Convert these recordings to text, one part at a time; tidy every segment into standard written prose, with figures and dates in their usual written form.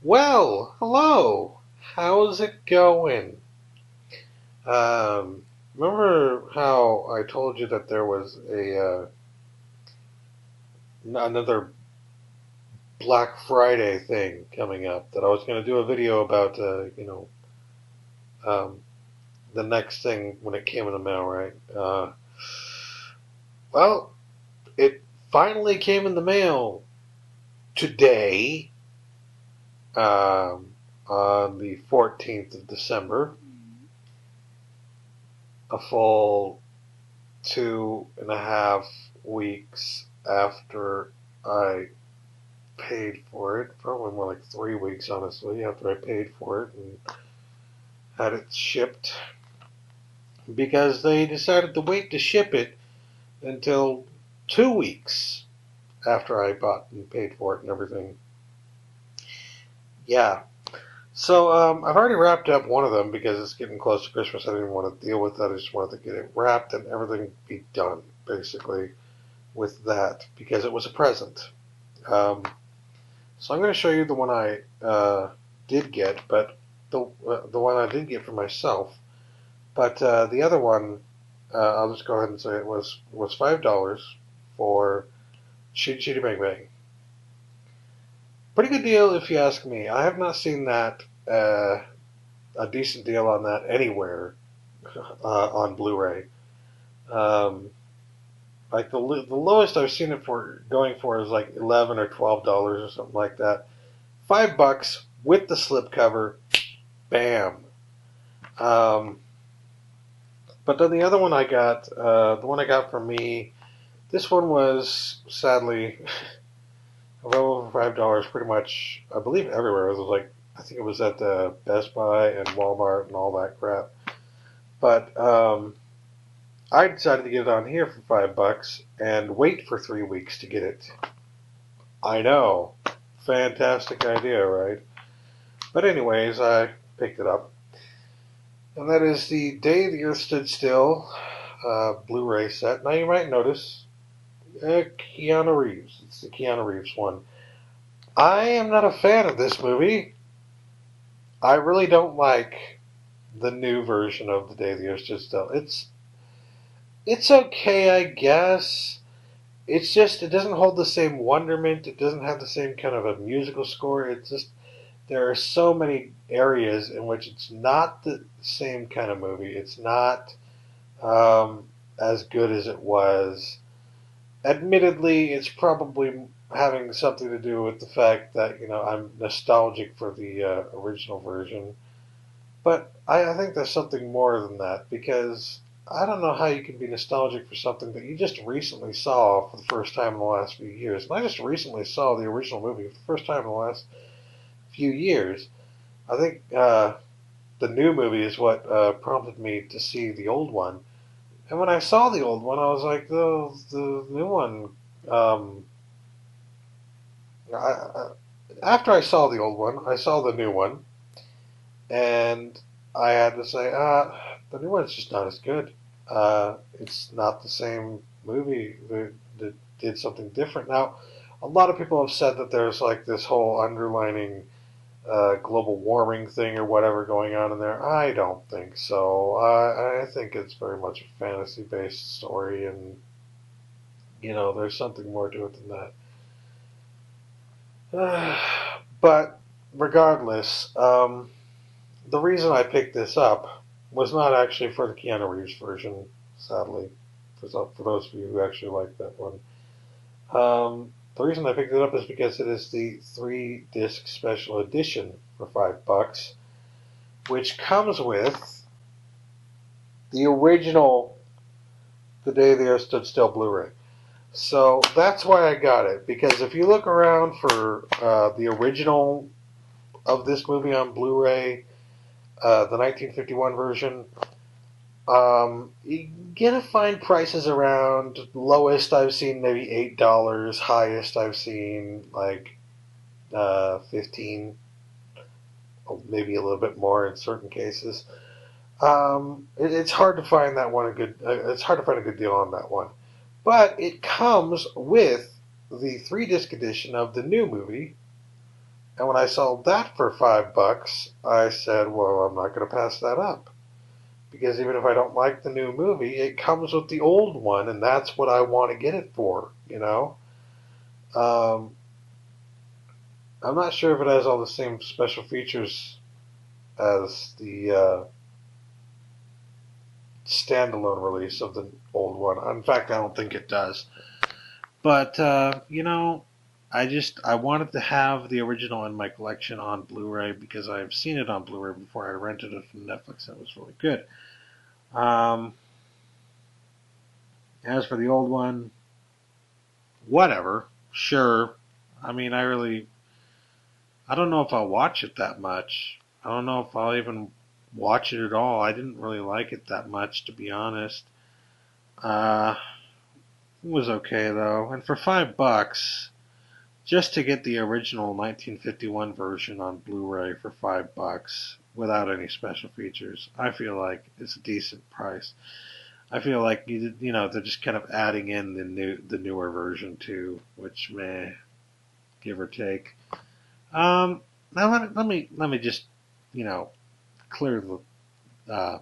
Well, hello. How's it going? Remember how I told you that there was another Black Friday thing coming up that I was going to do a video about, um, the next thing when it came in the mail, right? Well, it finally came in the mail today, on the 14th of December, a full 2.5 weeks after I paid for it. Probably more like 3 weeks, honestly, after I paid for it and had it shipped. Because they decided to wait to ship it until 2 weeks after I bought and paid for it and everything. Yeah. So I've already wrapped up one of them because it's getting close to Christmas. I didn't want to deal with that. I just wanted to get it wrapped and everything be done, basically, with that because it was a present. So I'm going to show you the one I did get, but the one I did get for myself. But the other one, I'll just go ahead and say it was $5 for Chitty Chitty Bang Bang. Pretty good deal if you ask me. I have not seen that a decent deal on that anywhere on Blu-ray. Like the lowest I've seen it for going for is like $11 or $12 or something like that. $5 with the slipcover, bam. But then the other one I got, the one I got for me, this one was sadly well over $5 pretty much, I believe everywhere. It was like, I think it was at the Best Buy and Walmart and all that crap. But I decided to get it on here for $5 and wait for 3 weeks to get it. I know, fantastic idea, right? But anyways, I picked it up. And that is the Day the Earth Stood Still Blu-ray set. Now you might notice Keanu Reeves. It's the Keanu Reeves one. I am not a fan of this movie. I really don't like the new version of The Day the Earth Stood Still. It's okay, I guess. It's just it doesn't hold the same wonderment. It doesn't have the same kind of a musical score. It's just there are so many areas in which it's not the same kind of movie. It's not as good as it was. Admittedly, it's probably having something to do with the fact that I'm nostalgic for the original version, but I think there's something more than that because I don't know how you can be nostalgic for something that you just recently saw for the first time in the last few years. And I just recently saw the original movie for the first time in the last few years. I think the new movie is what prompted me to see the old one. And when I saw the old one, I was like, the new one. After I saw the old one, I saw the new one, and I had to say, the new one's just not as good. It's not the same movie. That did something different. Now, a lot of people have said that there's like this whole underlining global warming thing or whatever going on in there. I don't think so. I think it's very much a fantasy-based story, and there's something more to it than that. But regardless, the reason I picked this up was not actually for the Keanu Reeves version, sadly, for those of you who actually like that one. The reason I picked it up is because it is the 3-disc special edition for $5, which comes with the original The Day the Earth Stood Still Blu-ray. So that's why I got it, because if you look around for the original of this movie on Blu-ray, the 1951 version, you're gonna find prices around, lowest I've seen maybe $8, highest I've seen like 15, maybe a little bit more in certain cases. It's hard to find that one it's hard to find a good deal on that one, but it comes with the 3-disc edition of the new movie, And when I saw that for $5, I said, well, I'm not going to pass that up. Because even if I don't like the new movie, it comes with the old one, and that's what I want to get it for, you know? Um, I'm not sure if it has all the same special features as the standalone release of the old one. In fact, I don't think it does. But, I wanted to have the original in my collection on Blu-ray because I've seen it on Blu-ray before. I rented it from Netflix and it was really good. Um, as for the old one, whatever. Sure. I mean, I don't know if I'll watch it that much. I don't know if I'll even watch it at all. I didn't really like it that much, to be honest. Uh, it was okay though. And for $5, just to get the original 1951 version on Blu-ray for $5 without any special features, I feel like it's a decent price. I feel like they're just kind of adding in the newer version too, which give or take. Now let me just clear uh,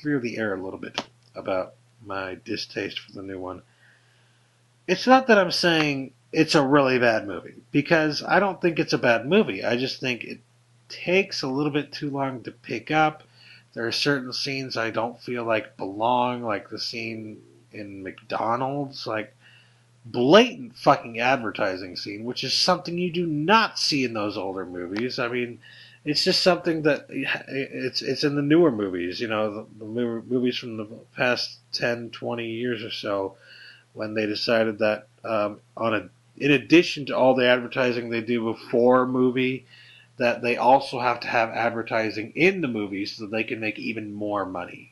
clear the air a little bit about my distaste for the new one. It's not that I'm saying it's a really bad movie, because I don't think it's a bad movie. I just think it takes a little bit too long to pick up. There are certain scenes I don't feel like belong, like the scene in McDonald's, like blatant fucking advertising scene, which is something you do not see in those older movies. I mean, it's just something that it's in the newer movies, the movies from the past 10, 20 years or so, when they decided that in addition to all the advertising they do before a movie, that they also have to have advertising in the movie so that they can make even more money,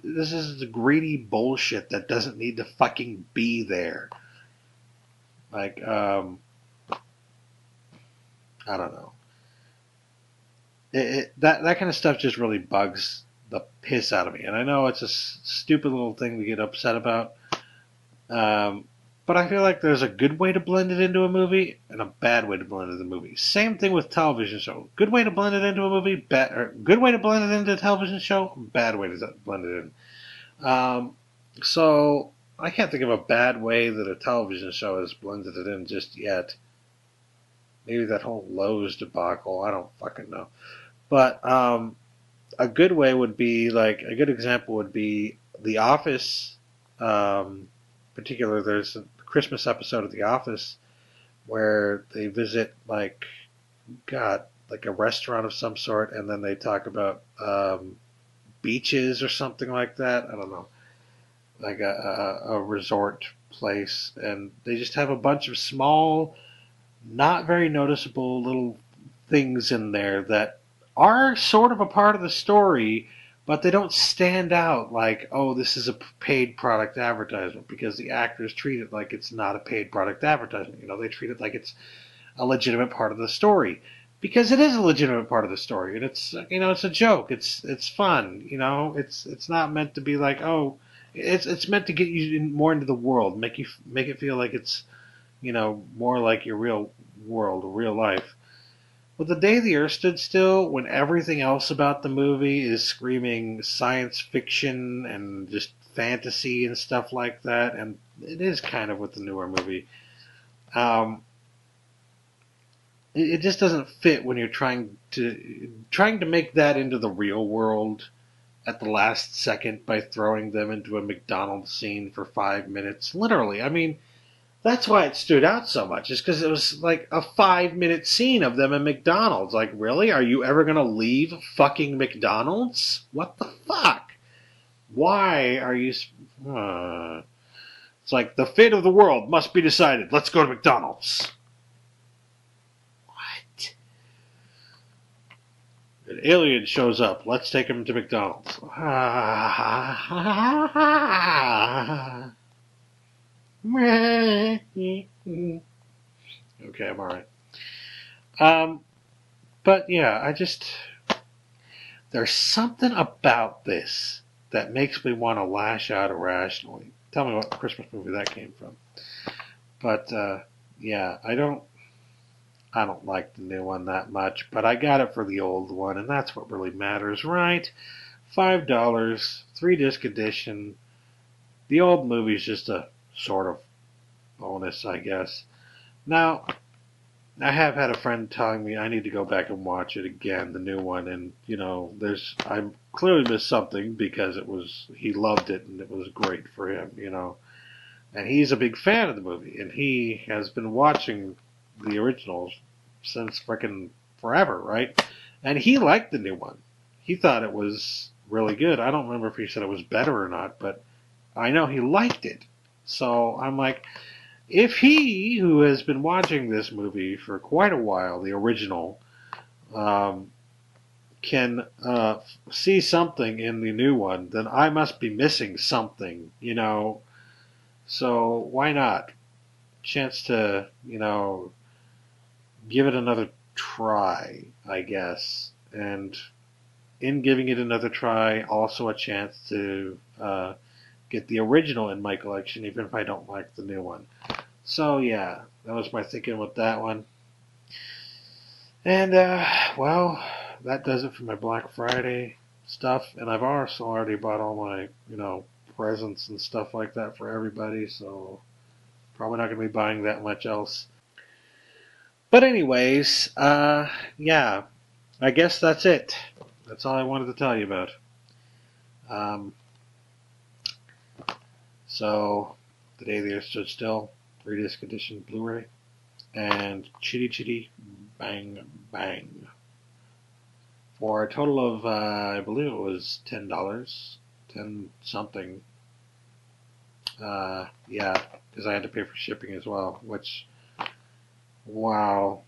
This is the greedy bullshit that doesn't need to fucking be there. Like, I don't know. That kind of stuff just really bugs the piss out of me. And I know it's a stupid little thing to get upset about. But I feel like there's a good way to blend it into a movie and a bad way to blend it into a movie. Same thing with television show. Good way to blend it into a movie, good way to blend it into a television show, bad way to blend it in. So I can't think of a bad way that a television show has blended it in just yet. Maybe that whole Lowe's debacle. I don't fucking know. But a good way would be, like, a good example would be The Office. Particular, there's a Christmas episode of The Office where they visit like a restaurant of some sort, and then they talk about beaches or something like that. I don't know, like a resort place, and they just have a bunch of small, not very noticeable little things in there that are sort of a part of the story, but they don't stand out like, oh, this is a paid product advertisement, because the actors treat it like it's not a paid product advertisement. They treat it like it's a legitimate part of the story, because it is a legitimate part of the story, and it's a joke. It's fun. It's not meant to be like, oh, it's meant to get you more into the world, make it feel like it's more like your real world, real life. But The Day the Earth Stood Still, when everything else about the movie is screaming science fiction and just fantasy and stuff like that, and it is kind of with the newer movie, it just doesn't fit when you're trying to make that into the real world at the last second by throwing them into a McDonald's scene for 5 minutes. Literally, I mean, that's why it stood out so much, is because it was like a 5-minute scene of them in McDonald's. Like, really? Are you ever going to leave fucking McDonald's? What the fuck? Why are you... It's like, the fate of the world must be decided. Let's go to McDonald's. What? An alien shows up. Let's take him to McDonald's. Okay, I'm alright. But yeah, there's something about this that makes me want to lash out irrationally. Tell me what Christmas movie that came from. But yeah, I don't like the new one that much, but I got it for the old one, and that's what really matters, right? $5, 3-disc edition. The old movie's just a sort of bonus, I guess. Now, I have had a friend telling me I need to go back and watch it again, the new one, and I clearly missed something because he loved it and it was great for him. And he's a big fan of the movie, and he has been watching the originals since frickin' forever, right? And he liked the new one. He thought it was really good. I don't remember if he said it was better or not, but I know he liked it. So I'm like, if he, who has been watching this movie for quite a while, the original, can see something in the new one, then I must be missing something. So why not? Chance to, give it another try, I guess. And in giving it another try, also a chance to get the original in my collection, even if I don't like the new one. So yeah, that was my thinking with that one. And well, that does it for my Black Friday stuff. And I've also already bought all my, presents and stuff like that for everybody. So probably not going to be buying that much else. But anyways, yeah, I guess that's it. That's all I wanted to tell you about. So, The Day the Earth Stood Still, 3-disc edition Blu-ray, and Chitty Chitty Bang Bang. For a total of, I believe it was $10, 10 something. Yeah, because I had to pay for shipping as well, which, wow,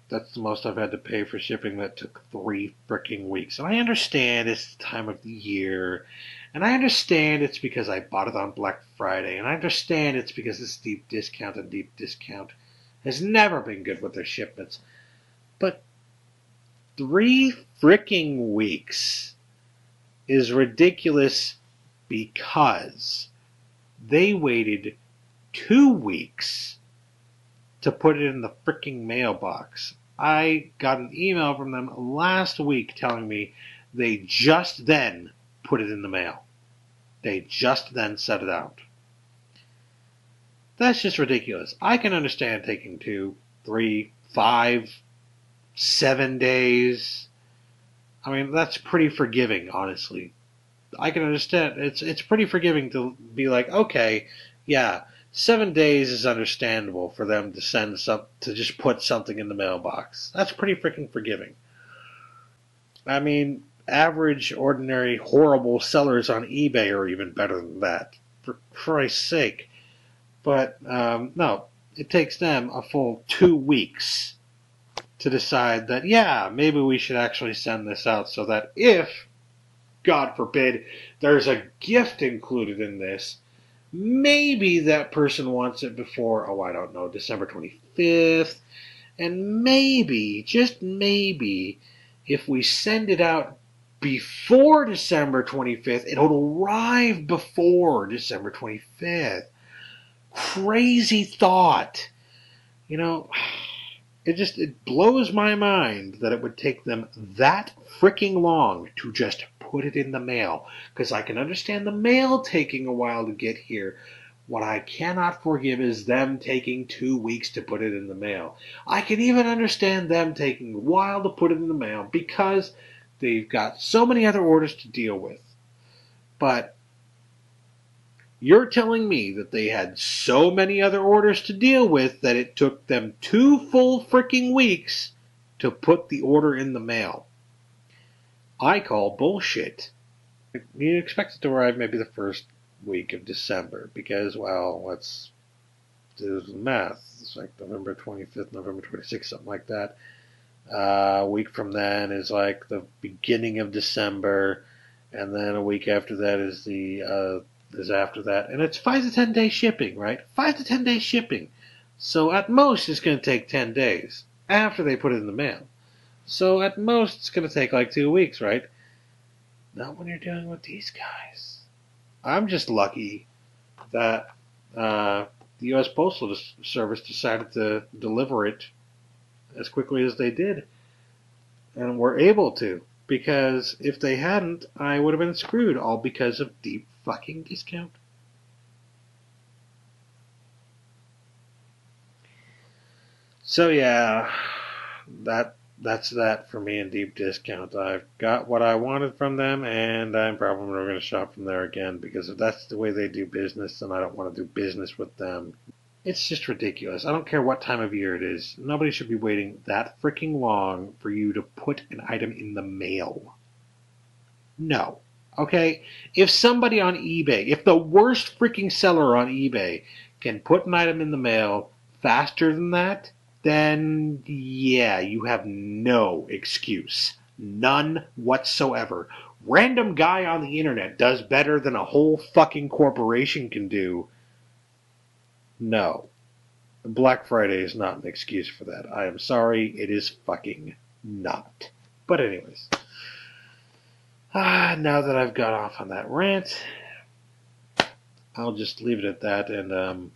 that's the most I've had to pay for shipping. That took 3 freaking weeks. And I understand it's the time of the year, and I understand it's because I bought it on Black Friday, and I understand it's because it's deep discount, and deep discount has never been good with their shipments. But 3 freaking weeks is ridiculous because they waited 2 weeks to put it in the freaking mailbox. I got an email from them last week telling me they just then put it in the mail. They just then set it out. That's just ridiculous. I can understand taking 2, 3, 5, 7 days. I mean, that's pretty forgiving, honestly. I can understand. It's pretty forgiving to be like, okay, yeah, 7 days is understandable for them to just put something in the mailbox. That's pretty freaking forgiving. I mean, average, ordinary, horrible sellers on eBay are even better than that, for Christ's sake. But no, it takes them a full 2 weeks to decide that, yeah, maybe we should actually send this out so that if, God forbid, there's a gift included in this, maybe that person wants it before, I don't know, December 25th. And maybe, just maybe, if we send it out before December 25th, it'll arrive before December 25th. Crazy thought. It blows my mind that it would take them that freaking long to just put it in the mail. Because I can understand the mail taking a while to get here. What I cannot forgive is them taking 2 weeks to put it in the mail. I can even understand them taking a while to put it in the mail because they've got so many other orders to deal with. But you're telling me that they had so many other orders to deal with that it took them 2 full freaking weeks to put the order in the mail. I call bullshit. You expect it to arrive maybe the first week of December because, well, let's do the math. It's like November 25th, November 26th, something like that. A week from then is like the beginning of December, and then a week after that is after that, and it's 5 to 10 day shipping, right? 5 to 10 day shipping. So at most it's going to take 10 days after they put it in the mail. So at most it's going to take like 2 weeks, right? Not when you're dealing with these guys. I'm just lucky that the U.S. Postal Service decided to deliver it as quickly as they did. And were able to. Because if they hadn't, I would have been screwed, all because of deep fucking discount. So yeah, that's that for me in deep discount. I've got what I wanted from them, and I'm probably going to shop from there again, because if that's the way they do business, then I don't want to do business with them. It's just ridiculous. I don't care what time of year it is. Nobody should be waiting that freaking long for you to put an item in the mail. No. Okay? If somebody on eBay, if the worst freaking seller on eBay can put an item in the mail faster than that, then yeah, you have no excuse. None whatsoever. Random guy on the internet does better than a whole fucking corporation can do. No. Black Friday is not an excuse for that. I am sorry, it is fucking not. But anyways, now that I've got off on that rant, I'll just leave it at that, and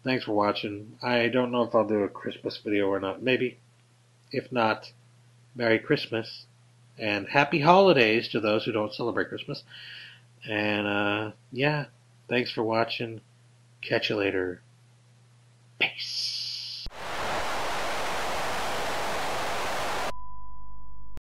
thanks for watching. I don't know if I'll do a Christmas video or not. Maybe. If not, Merry Christmas, and Happy Holidays to those who don't celebrate Christmas. And, yeah, thanks for watching. Catch you later. Peace.